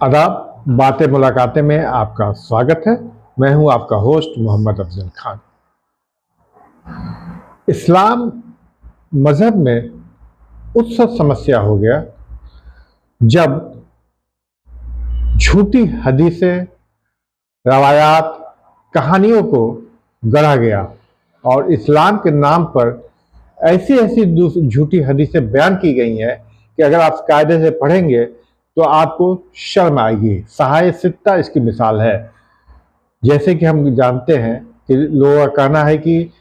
आदाब, बातें मुलाकातें में आपका स्वागत है। मैं हूं आपका होस्ट मोहम्मद अफजल खान। इस्लाम मज़हब में उस वक्त समस्या हो गया जब झूठी हदीसें, रवायात, कहानियों को गढ़ा गया और इस्लाम के नाम पर ऐसी ऐसी झूठी हदीसें बयान की गई हैं कि अगर आप कायदे से पढ़ेंगे तो आपको शर्म आएगी। सहाय सित्ता इसकी मिसाल है। जैसे कि हम जानते हैं कि लोगों का कहना है कि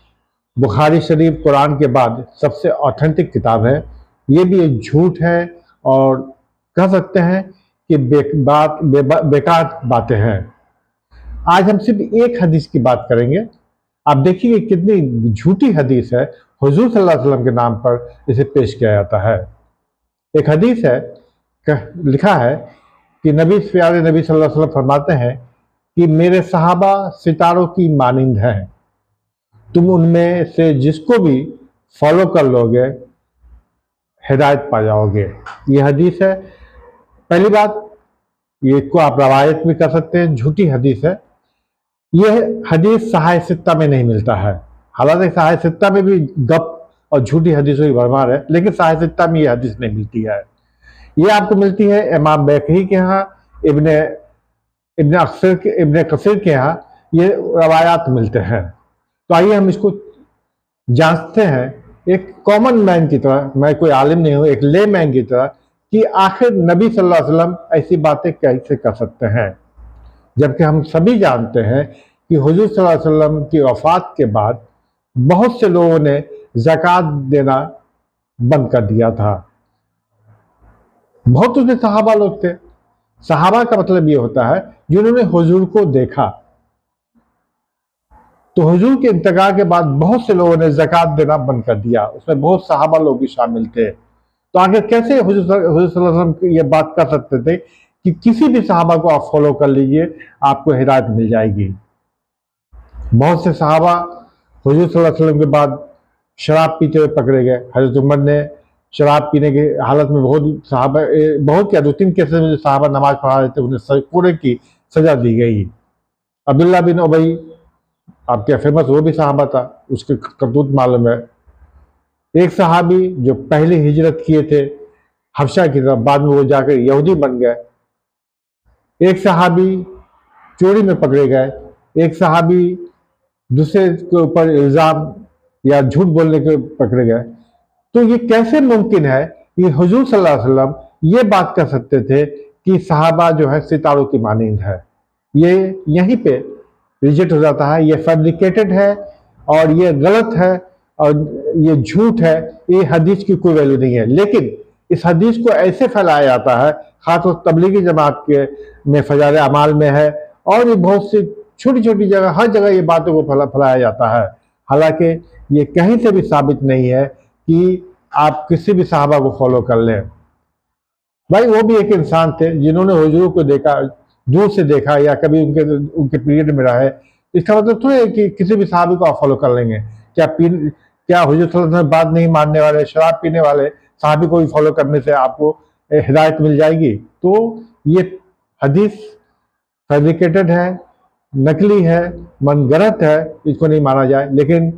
बुखारी शरीफ कुरान के बाद सबसे ऑथेंटिक किताब है। ये भी एक झूठ है और कह सकते हैं कि बेकार बातें हैं। आज हम सिर्फ एक हदीस की बात करेंगे। आप देखिए कितनी झूठी हदीस है। हुजूर सल्लल्लाहु अलैहि वसल्लम के नाम पर इसे पेश किया जाता है। एक हदीस है, लिखा है कि प्यारे नबी सल्लल्लाहु अलैहि वसल्लम फरमाते हैं कि मेरे सहाबा सितारों की मानिंद हैं, तुम उनमें से जिसको भी फॉलो कर लोगे हिदायत पा जाओगे। ये हदीस है। पहली बात, ये को आप रवायत भी कर सकते हैं, झूठी हदीस है। यह हदीस सहाय सित्ता में नहीं मिलता है। हालांकि सहाय सित्ता में भी गप और झूठी हदीसों की भरमार है, लेकिन सहाय सित्ता में यह हदीस नहीं मिलती है। ये आपको मिलती है इमाम बैकही के यहाँ, इब्ने कसीर के यहाँ ये रवायात मिलते हैं। तो आइए हम इसको जांचते हैं एक कॉमन मैन की तरह। मैं कोई आलिम नहीं हूँ, एक ले मैन की तरह, कि आखिर नबी सल्लल्लाहु अलैहि वसल्लम ऐसी बातें कैसे कर सकते हैं, जबकि हम सभी जानते हैं कि हुजूर सल्लल्लाहु अलैहि वसल्लम की वफात के बाद बहुत से लोगों ने ज़कात देना बंद कर दिया था। बहुत उसमें सहाबा लोग थे। सहाबा का मतलब ये होता है जिन्होंने हुजूर को देखा। तो हुजूर के इंतकाल के बाद बहुत से लोगों ने ज़कात देना बंद कर दिया। उसमें बहुत सहाबा लोग भी शामिल थे। तो आखिर कैसे हुजूर सल्लल्लाहु अलैहि वसल्लम ये बात कर सकते थे कि किसी भी सहाबा को आप फॉलो कर लीजिए, आपको हिदायत मिल जाएगी। बहुत से सहाबा हुजूर सल्लल्लाहु अलैहि वसल्लम के बाद शराब पीते हुए पकड़े गए। हज़रत उमर ने शराब पीने की हालत में बहुत क्या 2-3 केसेस में सहाबा नमाज पढ़ा रहे थे, उन्हें कोड़े की सजा दी गई। अब्दुल्ला बिन उबई, आप क्या फेमस, वो भी सहाबा था, उसके करतूत मालूम है। एक सहाबी जो पहले हिजरत किए थे हबशा की तरफ, बाद में वो जाकर यहूदी बन गए। एक सहाबी चोरी में पकड़े गए। एक सहाबी दूसरे के ऊपर इल्ज़ाम या झूठ बोलने के पकड़े गए। तो ये कैसे मुमकिन है कि हुजूर सल्लल्लाहु अलैहि वसल्लम ये बात कर सकते थे कि सहाबा जो है सितारों की मानिंद है? ये यहीं पे रिजेक्ट हो जाता है। ये फैब्रिकेटेड है और ये गलत है और ये झूठ है। ये हदीस की कोई वैल्यू नहीं है। लेकिन इस हदीस को ऐसे फैलाया जाता है, खासतौर तबलीगी जमात के में फजाइल अमाल में है और भी बहुत सी छोटी छोटी जगह, हर जगह ये बातों को फैलाया जाता है। हालांकि ये कहीं से भी साबित नहीं है कि आप किसी भी सहाबा को फॉलो कर लें। भाई वो भी एक इंसान थे जिन्होंने हुजूर को देखा, दूर से देखा या कभी उनके पीरियड में रहे। इसका मतलब थोड़ा है कि किसी भी सहाबी को आप फॉलो कर लेंगे। क्या हुजूर सल्लल्लाहु अलैहि वसल्लम बात नहीं मानने वाले, शराब पीने वाले सहाबी को भी फॉलो करने से आपको हिदायत मिल जाएगी? तो ये हदीस फैब्रिकेटेड है, नकली है, मनगढ़ंत है, इसको नहीं माना जाए। लेकिन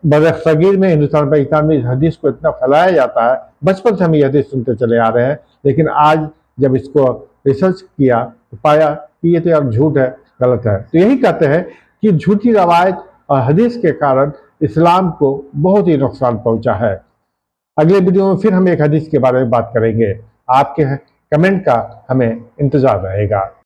बरसगीर में, हिंदुस्तान पाकिस्तान में इस हदीस को इतना फैलाया जाता है। बचपन से हम ये हदीस सुनते चले आ रहे हैं, लेकिन आज जब इसको रिसर्च किया तो पाया कि ये तो यार झूठ है, गलत है। तो यही कहते हैं कि झूठी रवायत और हदीस के कारण इस्लाम को बहुत ही नुकसान पहुंचा है। अगले वीडियो में फिर हम एक हदीस के बारे में बात करेंगे। आपके कमेंट का हमें इंतजार रहेगा।